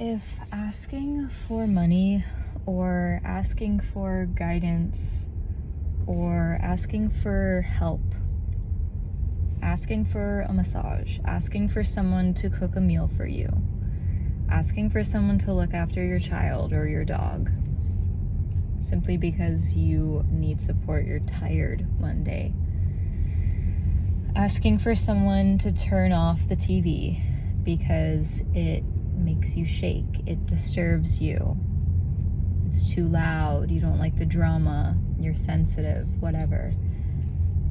If asking for money or asking for guidance or asking for help, asking for a massage, asking for someone to cook a meal for you, asking for someone to look after your child or your dog, simply because you need support, you're tired one day, asking for someone to turn off the TV because it makes you shake, it disturbs you, it's too loud, you don't like the drama, you're sensitive, whatever.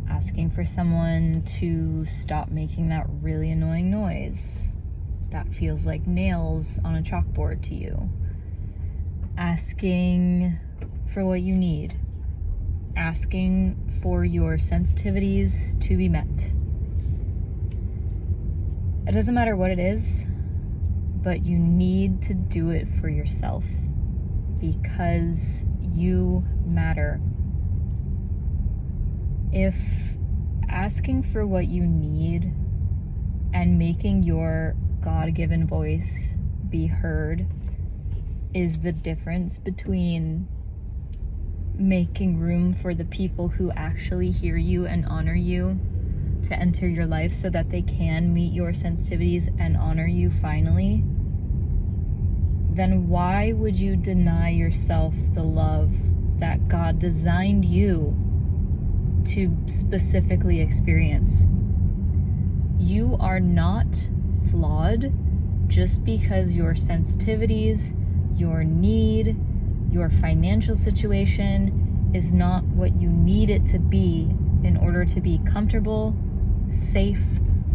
Asking for someone to stop making that really annoying noise that feels like nails on a chalkboard to you. Asking for what you need. Asking for your sensitivities to be met. It doesn't matter what it is, but you need to do it for yourself because you matter. If asking for what you need and making your God-given voice be heard is the difference between making room for the people who actually hear you and honor you to enter your life so that they can meet your sensitivities and honor you finally, then why would you deny yourself the love that God designed you to specifically experience? You are not flawed just because your sensitivities, your need, your financial situation is not what you need it to be in order to be comfortable, safe,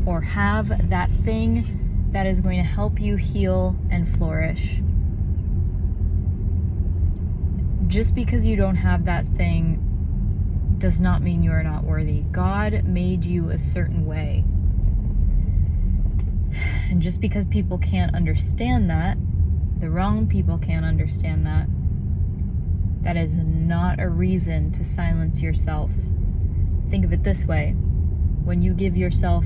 or have that thing that is going to help you heal and flourish. Just because you don't have that thing does not mean you are not worthy. God made you a certain way. And just because people can't understand that, the wrong people can't understand that, that is not a reason to silence yourself. Think of it this way. When you give yourself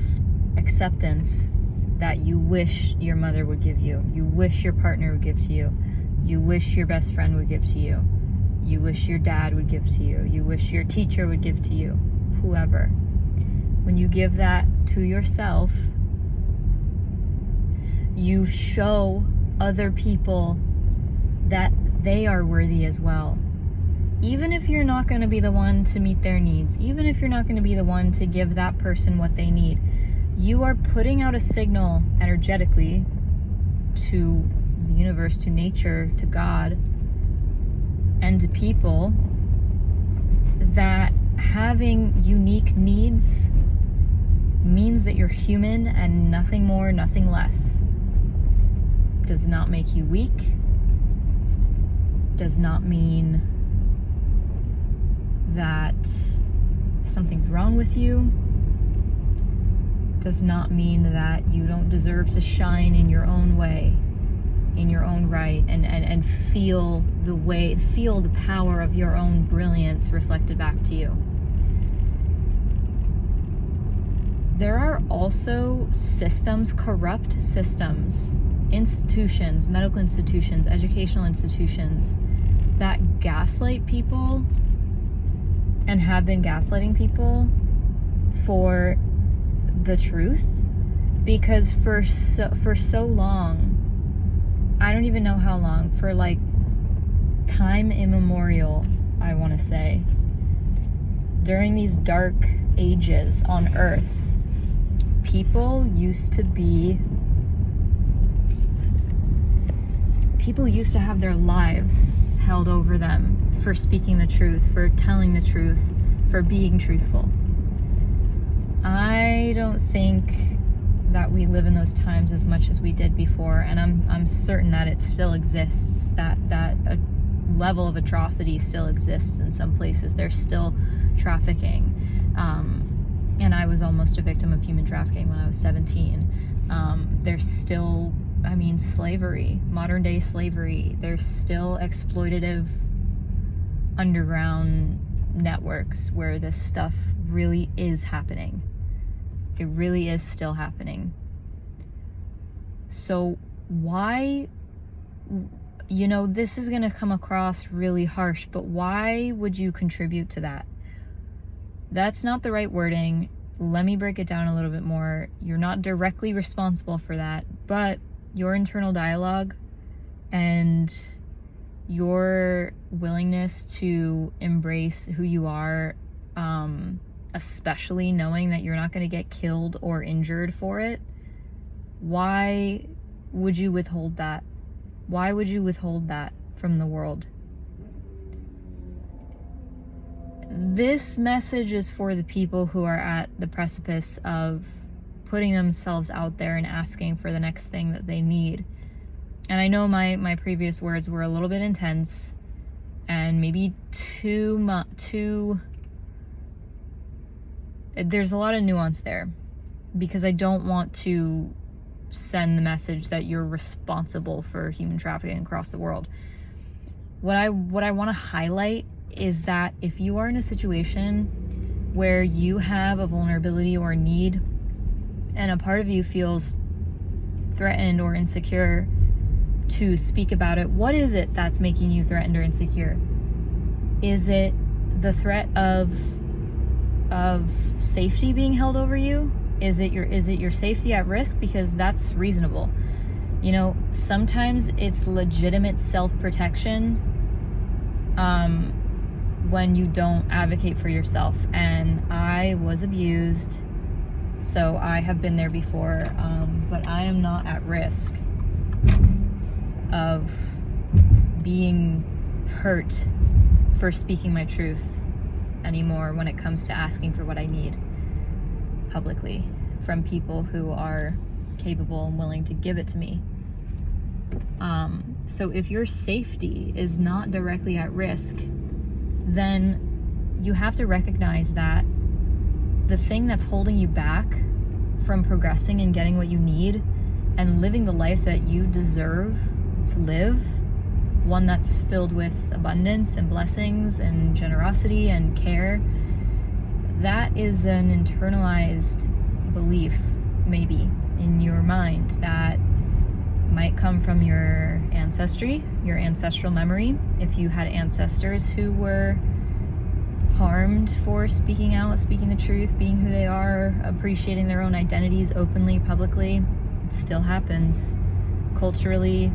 acceptance that you wish your mother would give you, you wish your partner would give to you, you wish your best friend would give to you, you wish your dad would give to you, you wish your teacher would give to you, whoever. When you give that to yourself, you show other people that they are worthy as well. Even if you're not going to be the one to meet their needs, even if you're not going to be the one to give that person what they need, you are putting out a signal energetically to the universe, to nature, to God, and to people that having unique needs means that you're human and nothing more, nothing less. Does not make you weak. Does not mean that something's wrong with you. Does not mean that you don't deserve to shine in your own way, in your own right, and feel the power of your own brilliance reflected back to you. There are also systems, corrupt systems, institutions, medical institutions, educational institutions that gaslight people and have been gaslighting people for the truth, because for so long, I don't even know how long, for like time immemorial, I want to say, during these dark ages on earth, people used to have their lives held over them for speaking the truth, for telling the truth, for being truthful. I don't think that we live in those times as much as we did before, and I'm certain that it still exists, that a level of atrocity still exists in some places. There's still trafficking, and I was almost a victim of human trafficking when I was 17. There's still, slavery, modern day slavery. There's still exploitative underground networks where this stuff really is happening. It really is still happening. So why you know, this is going to come across really harsh, but why would you contribute to that? That's not the right wording. Let me break it down a little bit more. You're not directly responsible for that, but your internal dialogue and your willingness to embrace who you are, especially knowing that you're not going to get killed or injured for it, why would you withhold that? Why would you withhold that from the world? This message is for the people who are at the precipice of putting themselves out there and asking for the next thing that they need. And I know my previous words were a little bit intense and maybe too there's a lot of nuance there, because I don't want to send the message that you're responsible for human trafficking across the world. What I want to highlight is that if you are in a situation where you have a vulnerability or need and a part of you feels threatened or insecure to speak about it, what is it that's making you threatened or insecure? Is it the threat of safety being held over you? Is it your safety at risk? Because that's reasonable. You know, sometimes it's legitimate self-protection when you don't advocate for yourself. And I was abused, so I have been there before, but I am not at risk of being hurt for speaking my truth anymore when it comes to asking for what I need publicly from people who are capable and willing to give it to me. So if your safety is not directly at risk, then you have to recognize that the thing that's holding you back from progressing and getting what you need and living the life that you deserve to live, one that's filled with abundance and blessings and generosity and care, that is an internalized belief, maybe, in your mind that might come from your ancestry, your ancestral memory. If you had ancestors who were harmed for speaking out, speaking the truth, being who they are, appreciating their own identities openly, publicly, it still happens. Culturally,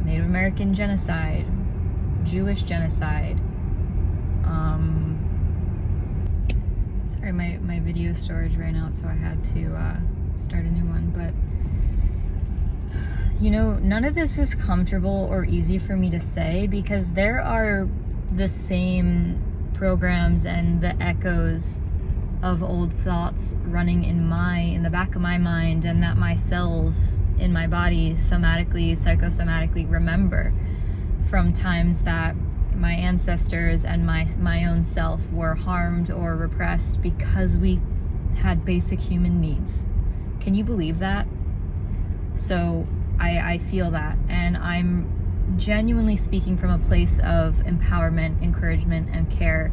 Native American genocide, Jewish genocide. Sorry, my video storage ran out, so I had to start a new one. But you know, none of this is comfortable or easy for me to say, because there are the same programs and the echoes of old thoughts running in the back of my mind, and that my cells in my body somatically, psychosomatically remember from times that my ancestors and my own self were harmed or repressed because we had basic human needs. Can you believe that? So I feel that, and I'm genuinely speaking from a place of empowerment, encouragement, and care,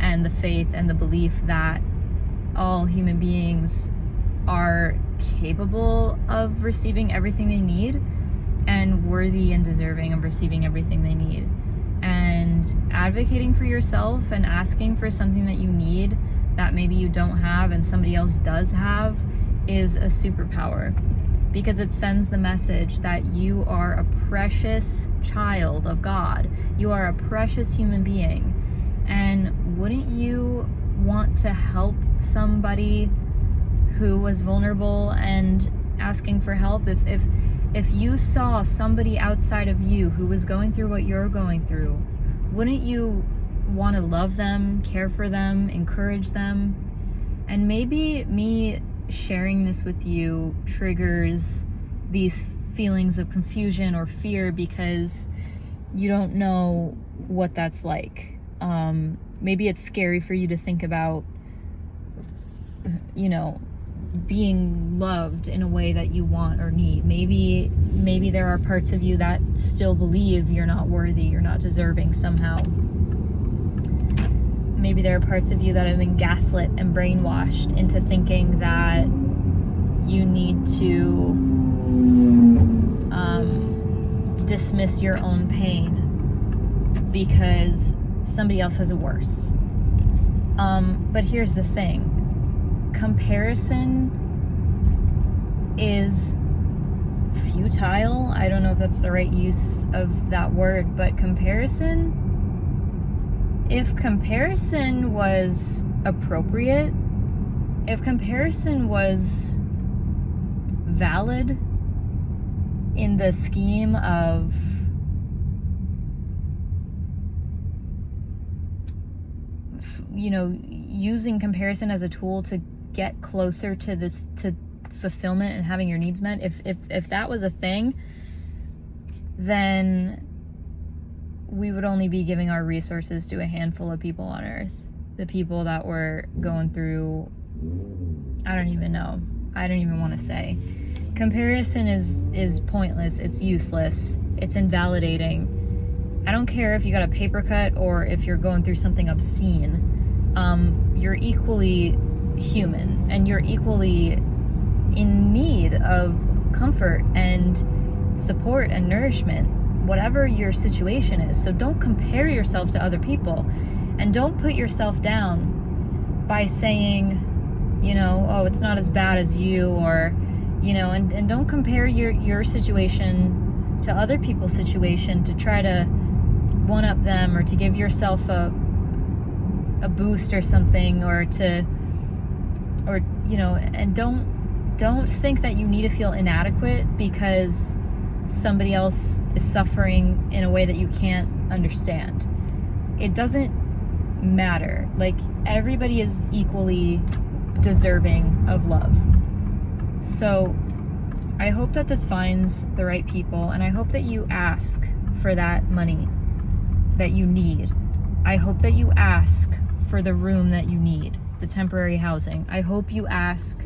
and the faith and the belief that all human beings are capable of receiving everything they need and worthy and deserving of receiving everything they need. And advocating for yourself and asking for something that you need that maybe you don't have and somebody else does have is a superpower, because it sends the message that you are a precious child of God. You are a precious human being. And wouldn't you want to help somebody who was vulnerable and asking for help? If you saw somebody outside of you who was going through what you're going through, wouldn't you want to love them, care for them, encourage them? And maybe me sharing this with you triggers these feelings of confusion or fear because you don't know what that's like. Maybe it's scary for you to think about, you know, being loved in a way that you want or need. Maybe there are parts of you that still believe you're not worthy, you're not deserving somehow. Maybe there are parts of you that have been gaslit and brainwashed into thinking that you need to dismiss your own pain because somebody else has it worse. But here's the thing. Comparison is futile. I don't know if that's the right use of that word, but if comparison was appropriate, if comparison was valid in the scheme of using comparison as a tool to get closer to fulfillment and having your needs met, if that was a thing, then we would only be giving our resources to a handful of people on earth. The people that were going through, I don't even know. I don't even want to say. Comparison is pointless. It's useless. It's invalidating. I don't care if you got a paper cut or if you're going through something obscene. You're equally human, and you're equally in need of comfort and support and nourishment, whatever your situation is. So don't compare yourself to other people, and don't put yourself down by saying, oh, it's not as bad as you, or, and don't compare your situation to other people's situation to try to one up them or to give yourself a boost or something, and don't think that you need to feel inadequate because somebody else is suffering in a way that you can't understand. It doesn't matter. Like, everybody is equally deserving of love. So I hope that this finds the right people, and I hope that you ask for that money that you need. I hope that you ask for the room that you need, the temporary housing. I hope you ask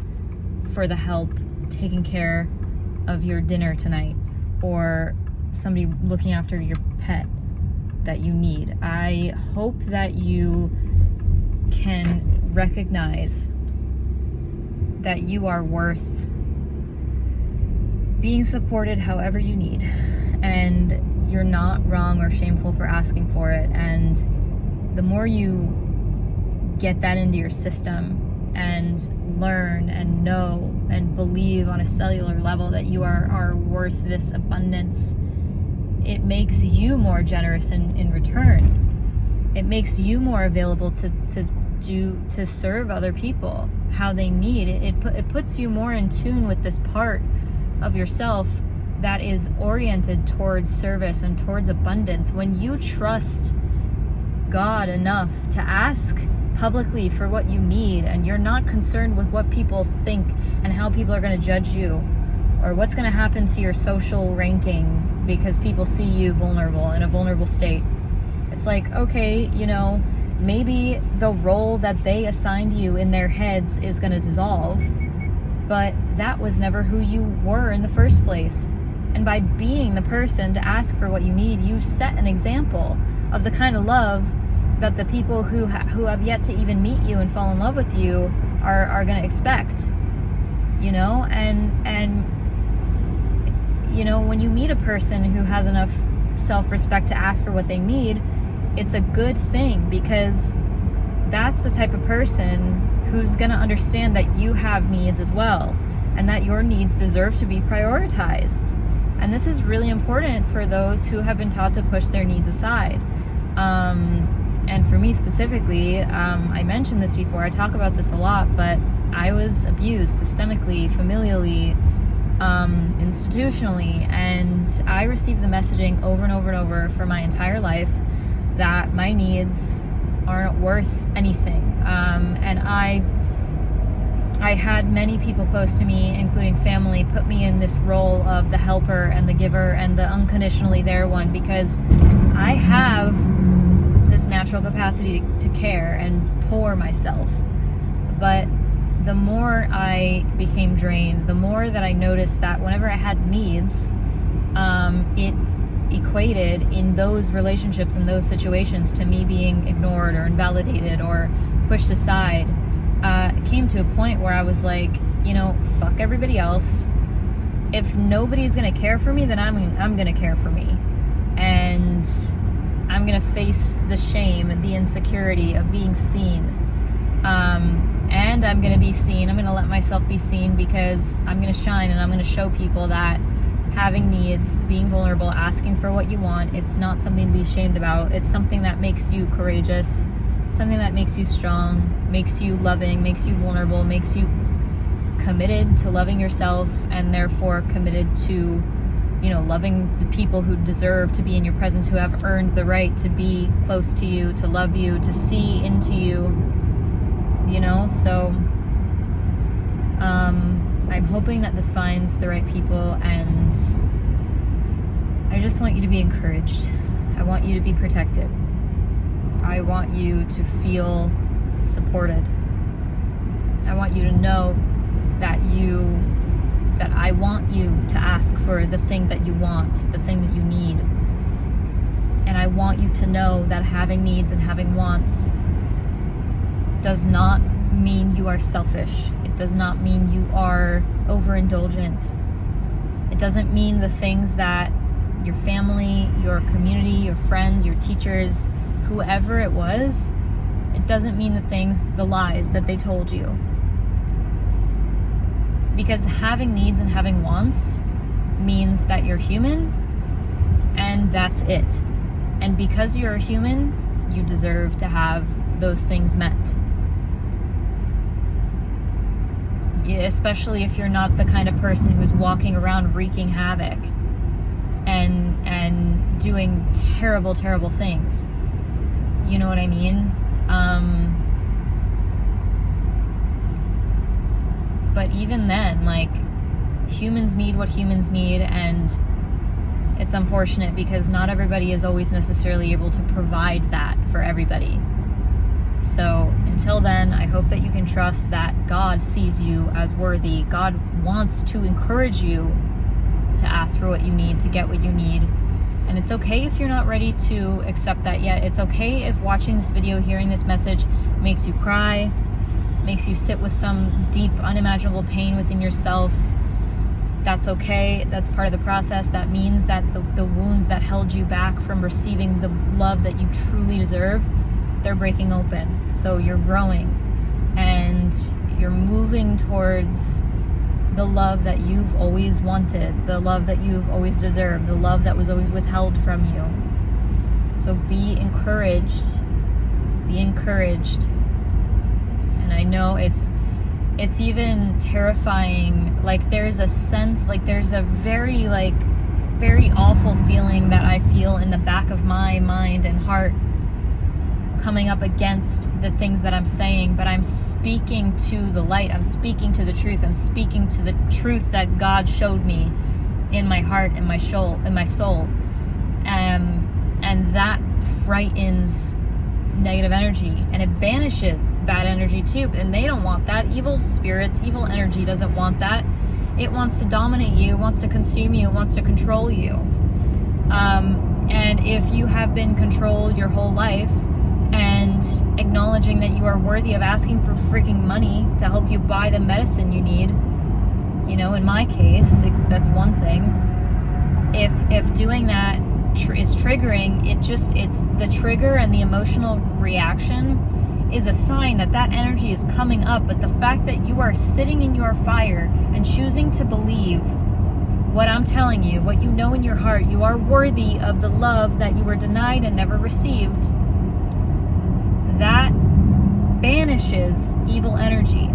for the help taking care of your dinner tonight, or somebody looking after your pet that you need. I hope that you can recognize that you are worth being supported however you need, and you're not wrong or shameful for asking for it. And the more you get that into your system and learn and know and believe on a cellular level that you are worth this abundance, it makes you more generous in return. It makes you more available to serve other people how they need. It puts you more in tune with this part of yourself that is oriented towards service and towards abundance. When you trust God enough to ask publicly for what you need, and you're not concerned with what people think and how people are going to judge you, or what's going to happen to your social ranking because people see you vulnerable, in a vulnerable state. It's like, okay, maybe the role that they assigned you in their heads is going to dissolve, but that was never who you were in the first place. And by being the person to ask for what you need, you set an example of the kind of love that the people who have yet to even meet you and fall in love with you are going to expect, and when you meet a person who has enough self-respect to ask for what they need, it's a good thing, because that's the type of person who's going to understand that you have needs as well, and that your needs deserve to be prioritized. And this is really important for those who have been taught to push their needs aside. And for me specifically, I mentioned this before, I talk about this a lot, but I was abused systemically, familially, institutionally, and I received the messaging over and over and over for my entire life that my needs aren't worth anything. And I had many people close to me, including family, put me in this role of the helper and the giver and the unconditionally there one, because I have this natural capacity to care and pour myself. But the more I became drained, the more that I noticed that whenever I had needs, it equated in those relationships and those situations to me being ignored or invalidated or pushed aside. It came to a point where I was like, fuck everybody else. if nobody's gonna care for me, then I'm gonna care for me, and I'm gonna face the shame and the insecurity of being seen, and I'm gonna be seen. I'm gonna let myself be seen, because I'm gonna shine, and I'm gonna show people that having needs, being vulnerable, asking for what you want, it's not something to be ashamed about. It's something that makes you courageous, something that makes you strong, makes you loving, makes you vulnerable, makes you committed to loving yourself, and therefore committed to, loving the people who deserve to be in your presence, who have earned the right to be close to you, to love you, to see into you, so I'm hoping that this finds the right people, and I just want you to be encouraged. I want you to be protected. I want you to feel supported. I want you to know that I want you to ask for the thing that you want, the thing that you need. And I want you to know that having needs and having wants does not mean you are selfish. It does not mean you are overindulgent. It doesn't mean the things that your family, your community, your friends, your teachers, whoever it was, it doesn't mean the lies that they told you. Because having needs and having wants means that you're human, and that's it. And because you're a human, you deserve to have those things met. Especially if you're not the kind of person who's walking around wreaking havoc and doing terrible, terrible things. You know what I mean? But even then, humans need what humans need, and it's unfortunate because not everybody is always necessarily able to provide that for everybody. So until then, I hope that you can trust that God sees you as worthy. God wants to encourage you to ask for what you need, to get what you need. And it's okay if you're not ready to accept that yet. It's okay if watching this video, hearing this message makes you cry, makes you sit with some deep, unimaginable pain within yourself. That's okay. That's part of the process. That means that the wounds that held you back from receiving the love that you truly deserve, they're breaking open. So you're growing, and you're moving towards the love that you've always wanted, the love that you've always deserved, the love that was always withheld from you. So be encouraged. Be encouraged. And I know it's even terrifying. There's a sense, there's a very awful feeling that I feel in the back of my mind and heart coming up against the things that I'm saying, but I'm speaking to the light. I'm speaking to the truth. I'm speaking to the truth that God showed me in my heart and my soul, and that frightens negative energy, and it banishes bad energy too, and they don't want that. Evil spirits, evil energy doesn't want that. It wants to dominate you, it wants to consume you, it wants to control you. And if you have been controlled your whole life, and acknowledging that you are worthy of asking for freaking money to help you buy the medicine you need, in my case, that's one thing. If doing that is triggering, it's the trigger, and the emotional reaction is a sign that energy is coming up. But the fact that you are sitting in your fire and choosing to believe what I'm telling you, what you know in your heart, you are worthy of the love that you were denied and never received, that banishes evil energy.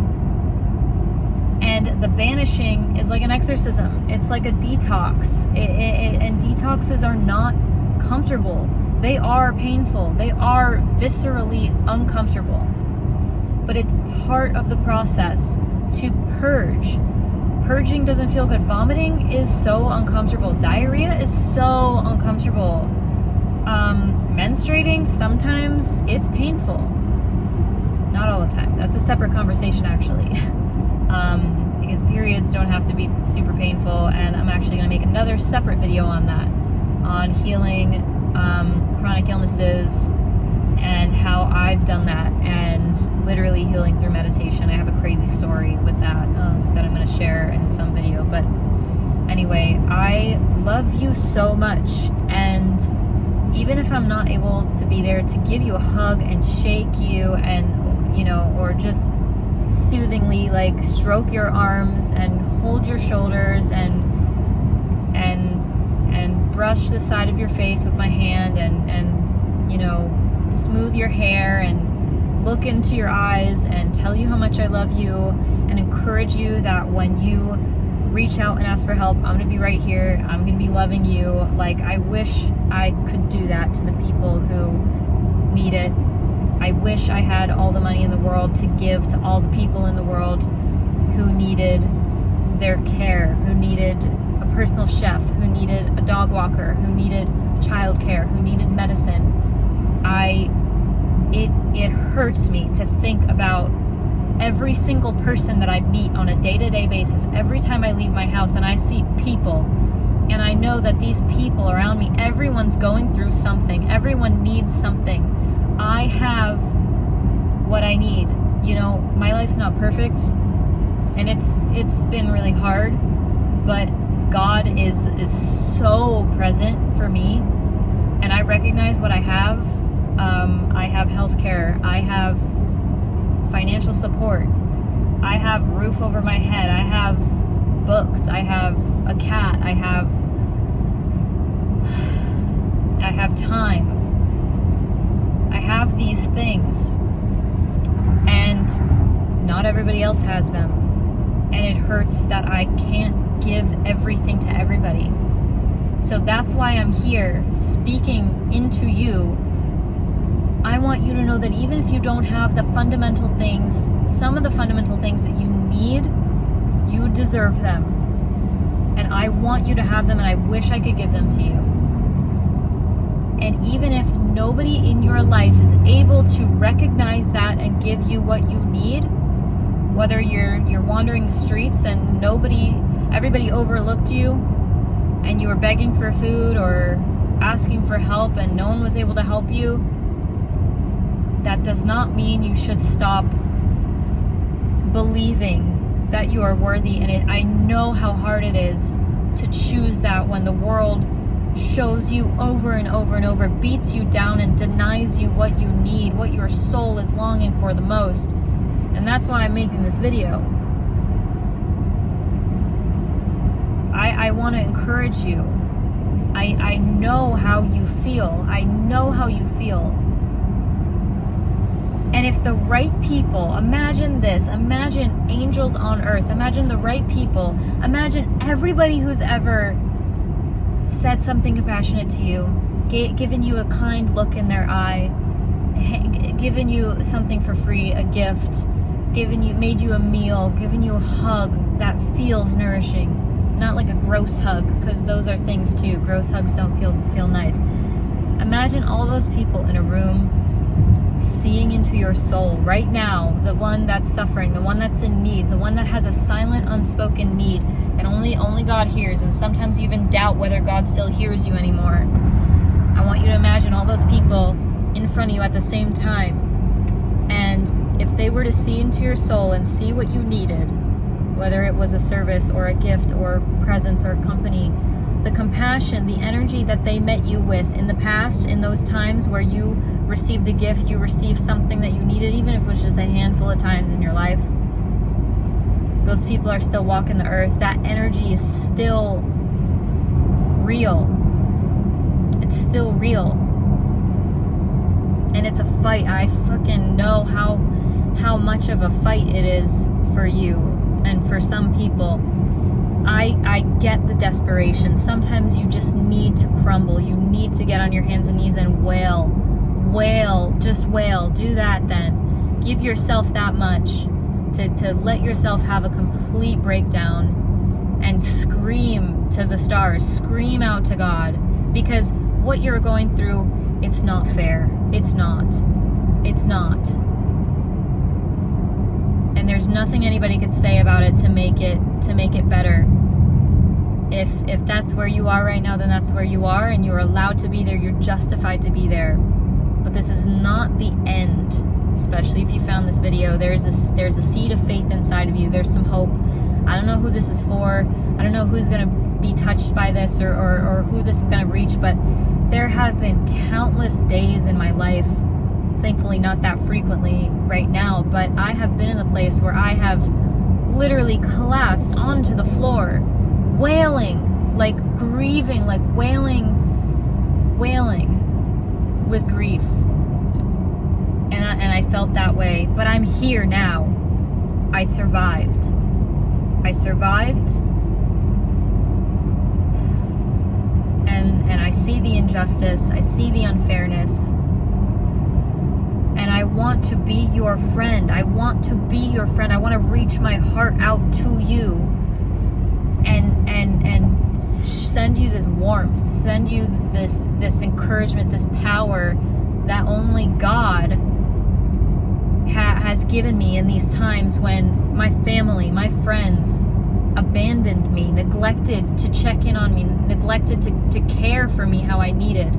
And the banishing is like an exorcism. It's like a detox. And detoxes are not comfortable. They are painful. They are viscerally uncomfortable. But it's part of the process to purge. Purging doesn't feel good. Vomiting is so uncomfortable. Diarrhea is so uncomfortable. Menstruating, sometimes it's painful. Not all the time. That's a separate conversation, actually. Because periods don't have to be super painful, and I'm actually going to make another separate video on that, on healing chronic illnesses and how I've done that, and literally healing through meditation. I have a crazy story with that that I'm going to share in some video, but Anyway, I love you so much, and even if I'm not able to be there to give you a hug and shake you and, you know, or just soothingly like stroke your arms and hold your shoulders and brush the side of your face with my hand and you know, smooth your hair and look into your eyes and tell you how much I love you and encourage you that when you reach out and ask for help, I'm gonna be right here. I'm gonna be loving you. Like, I wish I could do that to the people who need it. I wish I had all the money in the world to give to all the people in the world who needed their care, who needed a personal chef, who needed a dog walker, who needed childcare, who needed medicine. It hurts me to think about every single person that I meet on a day-to-day basis, every time I leave my house and I see people, and I know that these people around me, everyone's going through something, everyone needs something. I have what I need. You know, my life's not perfect, and it's been really hard, but God is so present for me, and I recognize what I have. I have healthcare, I have financial support, I have a roof over my head, I have books, I have a cat, I have time. I have these things, and not everybody else has them, and it hurts that I can't give everything to everybody. So that's why I'm here speaking into you. I want you to know that even if you don't have the fundamental things, some of the fundamental things that you need, you deserve them. And I want you to have them, and I wish I could give them to you. And even if nobody in your life is able to recognize that and give you what you need, whether you're wandering the streets and everybody overlooked you, and you were begging for food or asking for help and no one was able to help you, that does not mean you should stop believing that you are worthy. And I know how hard it is to choose that when the world shows you over and over and over, beats you down and denies you what you need, what your soul is longing for the most. And that's why I'm making this video. I want to encourage you. I know how you feel. I know how you feel. And if the right people, imagine this, imagine angels on earth, imagine the right people, imagine everybody who's ever said something compassionate to you, given you a kind look in their eye, given you something for free, a gift, made you a meal, given you a hug that feels nourishing, not like a gross hug, because those are things too. Gross hugs don't feel nice. Imagine all those people in a room seeing into your soul right now, the one that's suffering, the one that's in need, the one that has a silent, unspoken need, and only God hears, and sometimes you even doubt whether God still hears you anymore. I want you to imagine all those people in front of you at the same time, and if they were to see into your soul and see what you needed, whether it was a service or a gift or presence or company, the compassion, the energy that they met you with in the past, in those times where you received a gift, you received something that you needed, even if it was just a handful of times in your life, those people are still walking the earth. That energy is still real. It's still real. And it's a fight. I fucking know how much of a fight it is for you and for some people. I get the desperation. Sometimes you just need to crumble. You need to get on your hands and knees and wail. Wail. Just wail. Do that then. Give yourself that much to let yourself have a complete breakdown and scream to the stars. Scream out to God. Because what you're going through, it's not fair. It's not. It's not. And there's nothing anybody could say about it to make it better. If that's where you are right now, then that's where you are, and you're allowed to be there. You're justified to be there. But this is not the end. Especially if you found this video, there's a seed of faith inside of you. There's some hope. I don't know who this is for. I don't know who's gonna be touched by this, or who this is going to reach, but there have been countless days in my life, thankfully not that frequently right now, but I have been in the place where I have literally collapsed onto the floor, wailing, like grieving, like wailing with grief. And I felt that way, but I'm here now. I survived. And I see the injustice, I see the unfairness, and I want to be your friend. I want to be your friend. I want to reach my heart out to you and send you this warmth, send you this encouragement, this power that only God has given me in these times when my family, my friends abandoned me, neglected to check in on me, neglected to care for me how I needed.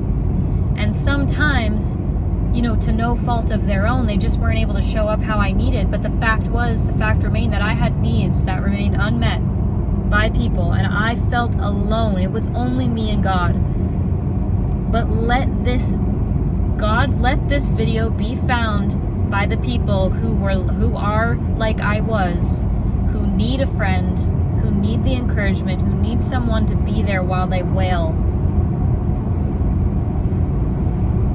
And sometimes, to no fault of their own, they just weren't able to show up how I needed. But the fact remained that I had needs that remained unmet by people, and I felt alone. It was only me and God. But let this video be found by the people who are like I was, who need a friend, who need the encouragement, who need someone to be there while they wail.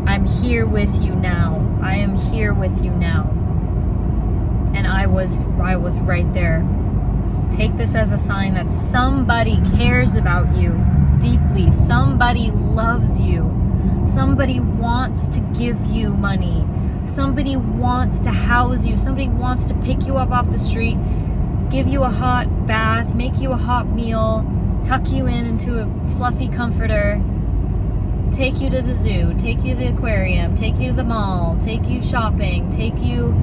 I'm here with you now. I am here with you now. And I was right there. Take this as a sign that somebody cares about you deeply. Somebody loves you. Somebody wants to give you money. Somebody wants to house you. Somebody wants to pick you up off the street, give you a hot bath, make you a hot meal, tuck you into a fluffy comforter, take you to the zoo, take you to the aquarium, take you to the mall, take you shopping, take you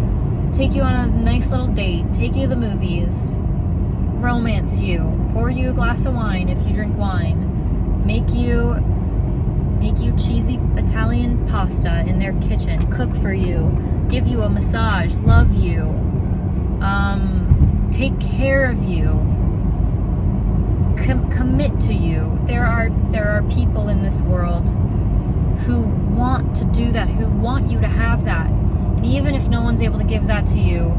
on a nice little date, take you to the movies, romance you, pour you a glass of wine if you drink wine, make you cheesy Italian pasta in their kitchen, cook for you, give you a massage, love you, take care of you, commit to you. There are people in this world who want to do that, who want you to have that. And even if no one's able to give that to you,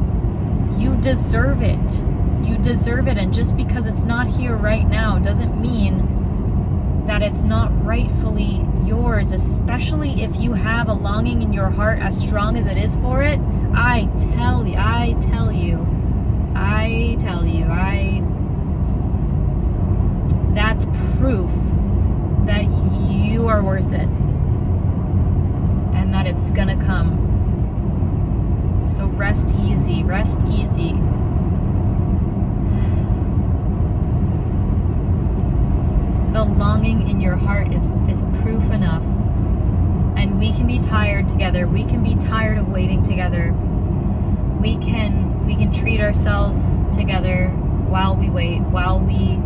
you deserve it. You deserve it. And just because it's not here right now doesn't mean that it's not rightfully yours, especially if you have a longing in your heart as strong as it is for it. I tell you, that's proof that you are worth it and that it's gonna come. So rest easy. The longing in your heart is proof enough. And we can be tired together. We can be tired of waiting together. We can treat ourselves together while we wait, while we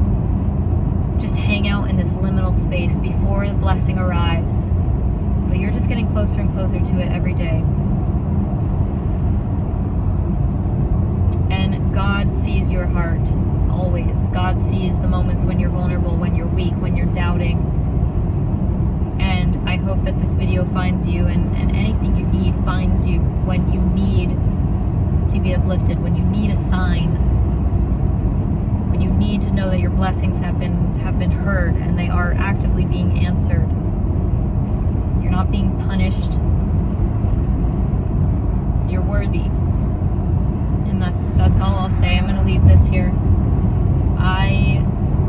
just hang out in this liminal space before the blessing arrives. But you're just getting closer and closer to it every day. And God sees your heart. Always. God sees the moments when you're vulnerable, when you're weak, when you're doubting. And I hope that this video finds you, and anything you need finds you when you need to be uplifted, when you need a sign, when you need to know that your blessings have been heard and they are actively being answered. You're not being punished. You're worthy. And that's all I'll say. I'm going to leave this here.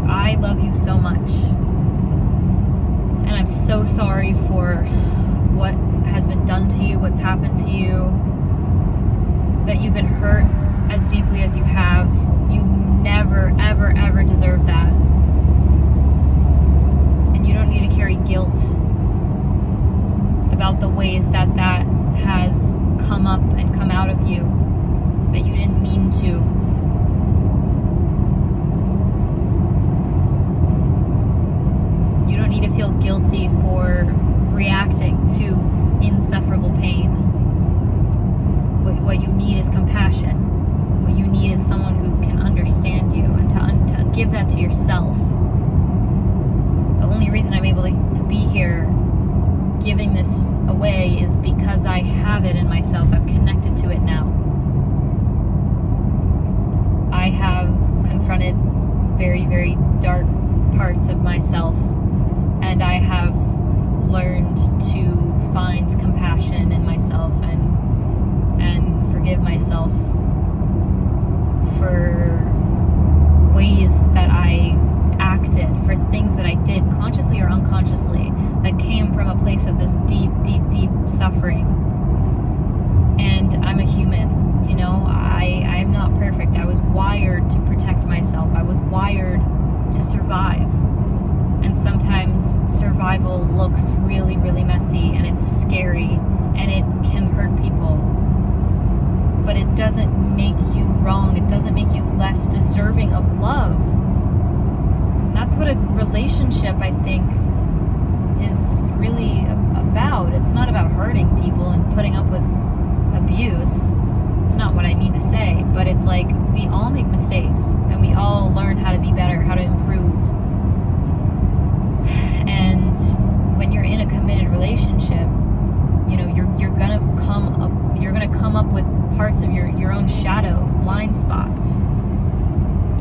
I love you so much, and I'm so sorry for what has been done to you, what's happened to you, that you've been hurt as deeply as you have. You never, ever, ever deserve that, and you don't need to carry guilt about the ways that has come up and come out of you that you didn't mean to. You don't need to feel guilty for reacting to insufferable pain. What you need is compassion. What you need is someone who can understand you, and to give that to yourself. giving this away is because I have it in myself. I'm connected to it now. I have confronted very, very dark parts of myself, and I have learned to find compassion in myself and forgive myself for ways that I acted, for things that I did consciously or unconsciously that came from a place of this deep, deep, deep suffering. And I'm a human, you know, I'm not perfect. I was wired to protect myself. I was wired to survive. And sometimes survival looks really, really messy, and it's scary, and it can hurt people. But it doesn't make you wrong. It doesn't make you less deserving of love. And that's what a relationship, I think, is really about. It's not about hurting people and putting up with abuse. It's not what I mean to say, but it's like we all make mistakes, and we all learn how to be better, how to improve. And when you're in a committed relationship, you know, you're gonna come up with parts of your own shadow, blind spots,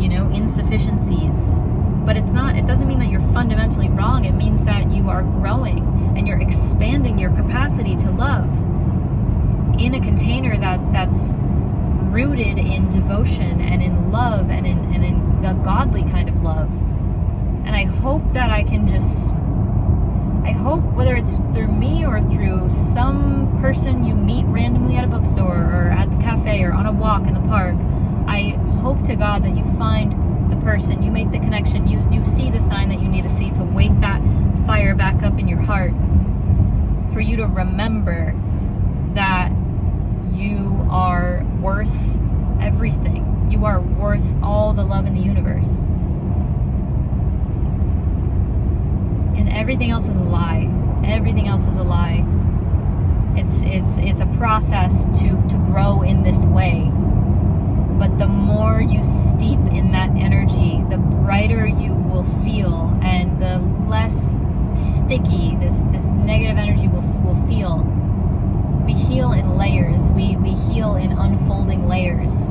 you know, insufficiencies. But it doesn't mean that you're fundamentally wrong. It means that you are growing and you're expanding your capacity to love in a container that's rooted in devotion and in love and in the godly kind of love. And I hope that I hope whether it's through me or through some person you meet randomly at a bookstore or at the cafe or on a walk in the park, I hope to God that you find the person, you make the connection, you see the sign that you need to see to wake that fire back up in your heart, for you to remember that you are worth everything. You are worth all the love in the universe. And everything else is a lie. Everything else is a lie. It's a process to grow in this way. But the more you steep in that energy, the brighter you will feel, and the less sticky this negative energy will feel. We heal in layers. We heal in unfolding layers.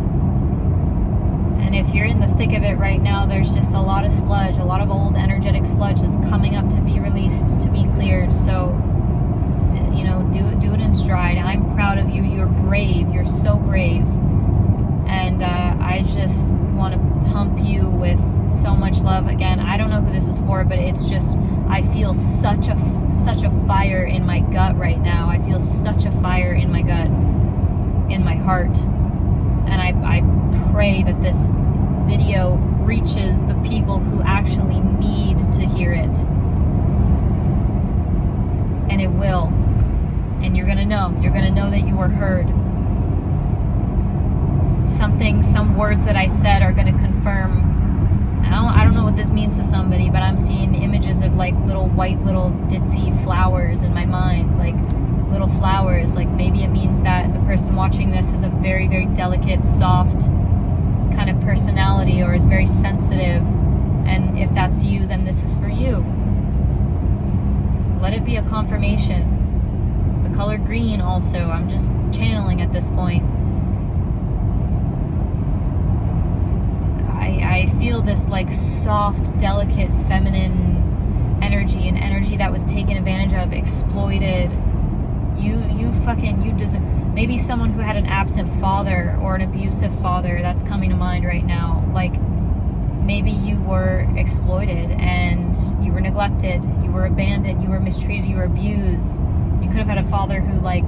And if you're in the thick of it right now, there's just a lot of sludge, a lot of old energetic sludge that's coming up to be released, to be cleared. So, you know, do it in stride. I'm proud of you. You're brave. You're so brave. And I just want to pump you with so much love. Again, I don't know who this is for, but it's just, I feel such a fire in my gut right now. I feel such a fire in my gut, in my heart. And I pray that this video reaches the people who actually need to hear it. And it will. And you're gonna know. You're gonna know that you were heard. Some words that I said are gonna confirm. I don't know what this means to somebody, but I'm seeing images of like little ditzy flowers in my mind, like little flowers. Like maybe it means that the person watching this has a very, very delicate, soft kind of personality, or is very sensitive. And if that's you, then this is for you. Let it be a confirmation. The color green also, I'm just channeling at this point. I feel this like soft, delicate, feminine energy, an energy that was taken advantage of, exploited. You deserve. Maybe someone who had an absent father or an abusive father, that's coming to mind right now. Like maybe you were exploited and you were neglected, you were abandoned, you were mistreated, you were abused. You could have had a father who like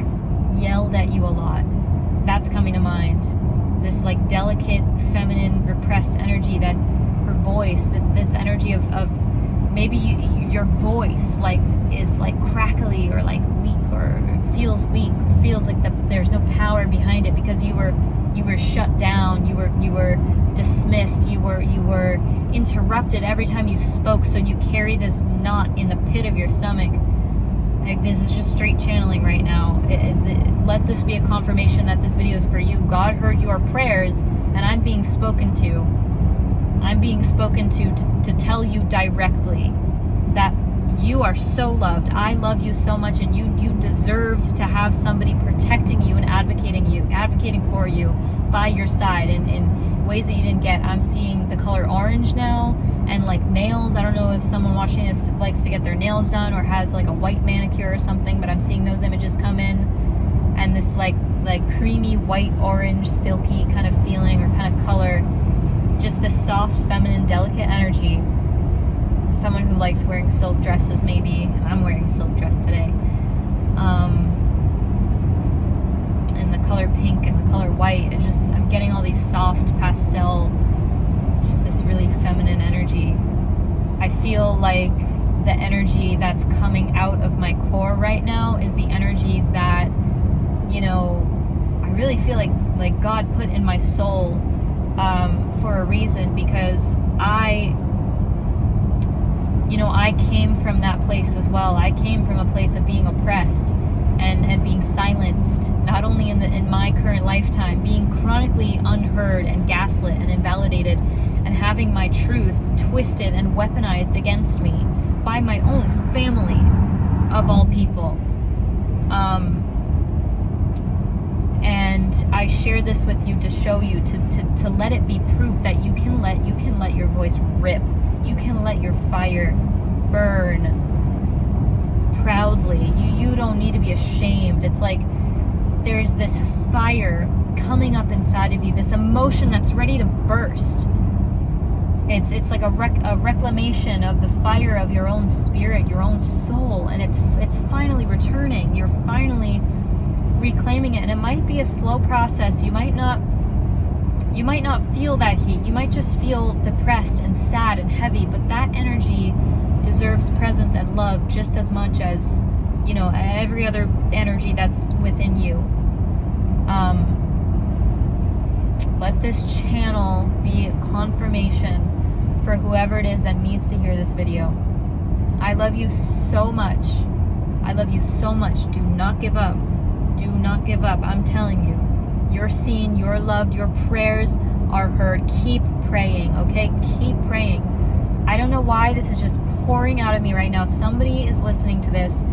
yelled at you a lot. That's coming to mind. This like delicate, feminine, repressed energy, that her voice, this energy of maybe your voice like is like crackly or like weak, or feels weak, feels like there's no power behind it because you were shut down, you were dismissed, you were interrupted every time you spoke, so you carry this knot in the pit of your stomach. Like, this is just straight channeling right now. Let this be a confirmation that this video is for you. God heard your prayers, and I'm being spoken to. I'm being spoken to tell you directly that You are so loved. I love you so much, and you deserved to have somebody protecting you and advocating for you by your side in ways that you didn't get. I'm seeing the color orange now, and like nails. I don't know if someone watching this likes to get their nails done or has like a white manicure or something, but I'm seeing those images come in, and this like creamy white orange silky kind of feeling or kind of color, just this soft feminine delicate energy. Someone who likes wearing silk dresses, maybe. I'm wearing a silk dress today. And the color pink and the color white. I'm getting all these soft pastel, just this really feminine energy. I feel like the energy that's coming out of my core right now is the energy that, you know, I really feel like God put in my soul for a reason, because I came from that place as well. I came from a place of being oppressed and being silenced, not only in my current lifetime, being chronically unheard and gaslit and invalidated, and having my truth twisted and weaponized against me by my own family, of all people. And I share this with you to show you, to let it be proof that you can let your voice rip. You can let your fire burn proudly. You don't need to be ashamed. It's like there's this fire coming up inside of you, this emotion that's ready to burst. It's like a reclamation of the fire of your own spirit, your own soul, and it's finally returning. You're finally reclaiming it, and it might be a slow process. You might not feel that heat. You might just feel depressed and sad and heavy, but that energy deserves presence and love just as much as, every other energy that's within you. Let this channel be confirmation for whoever it is that needs to hear this video. I love you so much. I love you so much. Do not give up. Do not give up. I'm telling you. You're seen, you're loved, your prayers are heard. Keep praying, okay? Keep praying. I don't know why this is just pouring out of me right now. Somebody is listening to this,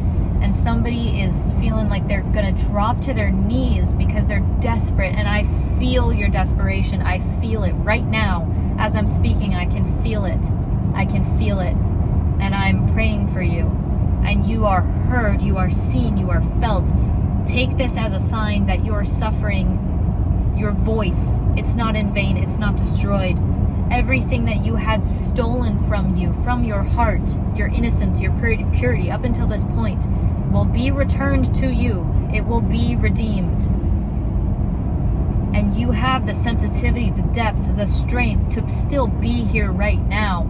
and somebody is feeling like they're gonna drop to their knees because they're desperate, and I feel your desperation. I feel it right now. As I'm speaking, I can feel it. I can feel it. And I'm praying for you. And you are heard, you are seen, you are felt. Take this as a sign that you're suffering. Your voice, it's not in vain, it's not destroyed. Everything that you had stolen from you, from your heart, your innocence, your purity, up until this point, will be returned to you. It will be redeemed. And you have the sensitivity, the depth, the strength to still be here right now.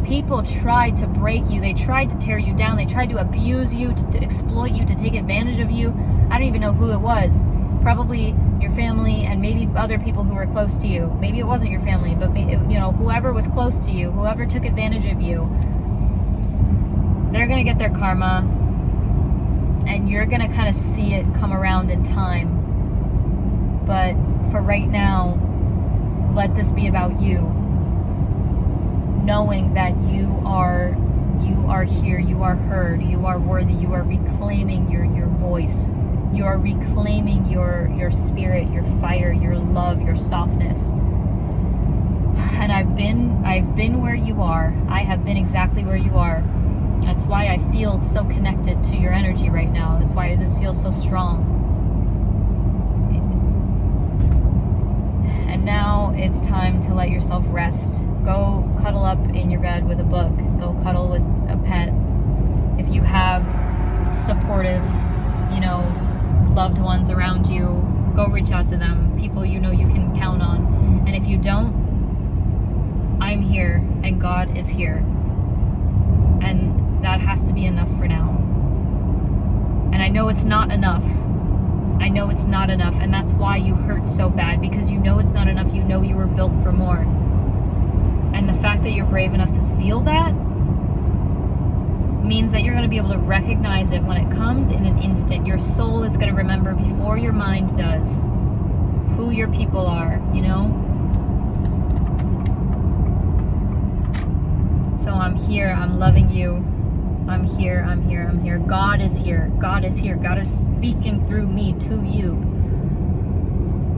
People tried to break you, they tried to tear you down, they tried to abuse you, to exploit you, to take advantage of you. I don't even know who it was. Probably your family and maybe other people who were close to you. Maybe it wasn't your family, but whoever was close to you, whoever took advantage of you, they're gonna get their karma, and you're gonna kind of see it come around in time. But for right now, let this be about you, knowing that you are here, you are heard, you are worthy, you are reclaiming your voice. You are reclaiming your spirit, your fire, your love, your softness. And I've been where you are. I have been exactly where you are. That's why I feel so connected to your energy right now. That's why this feels so strong. And now it's time to let yourself rest. Go cuddle up in your bed with a book. Go cuddle with a pet. If you have supportive, loved ones around you, go reach out to them. People you can count on. And if you don't, I'm here and God is here. And that has to be enough for now. And I know it's not enough. I know it's not enough, and that's why you hurt so bad, because you know it's not enough. You know you were built for more. And the fact that you're brave enough to feel that means that you're going to be able to recognize it when it comes in an instant. Your soul is going to remember before your mind does who your people are, So I'm here, I'm loving you, I'm here, I'm here, I'm here. God is here. God is here. God is speaking through me to you.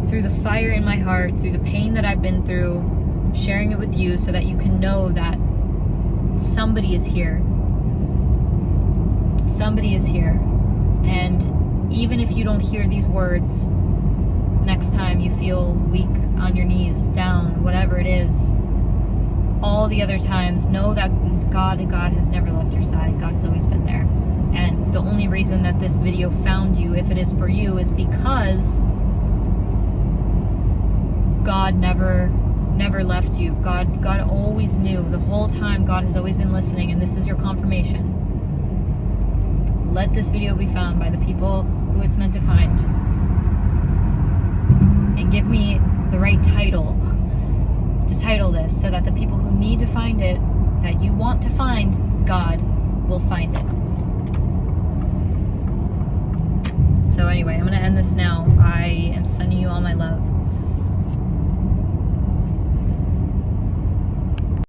Through the fire in my heart, through the pain that I've been through, sharing it with you so that you can know that somebody is here. Somebody is here. And even if you don't hear these words, next time you feel weak on your knees, down, whatever it is, all the other times, know that God has never left your side. God has always been there. And the only reason that this video found you, if it is for you, is because God never left you. God always knew. The whole time, God has always been listening, and this is your confirmation. Let this video be found by the people who it's meant to find. And give me the right title to title this, so that the people who need to find it, that you want to find, God will find it. So anyway, I'm going to end this now.